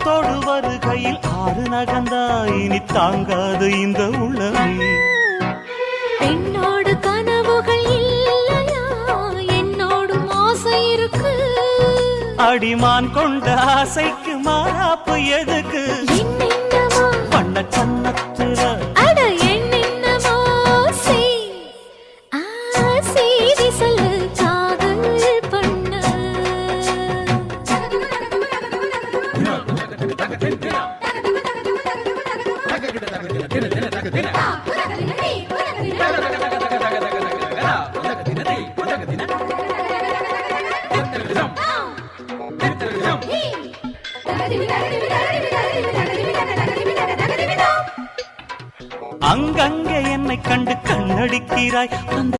ஆர்வத்தோடு வருகையில் ஆறு நகந்தா இனி தாங்காது இந்த உள்ளமே. என்னோடு கனவுகள் இல்லையா, என்னோடும் ஆசை இருக்கு. அடிமான் கொண்ட ஆசைக்கு மாறாப்பு எதுக்கு? பண்ண சன்னத்துல அட என்னென்னமோ செய்தி சொல்லு காதல் பண்ண. அங்கங்கே என்னை கண்டு கண்ணடிக்கிறாய்.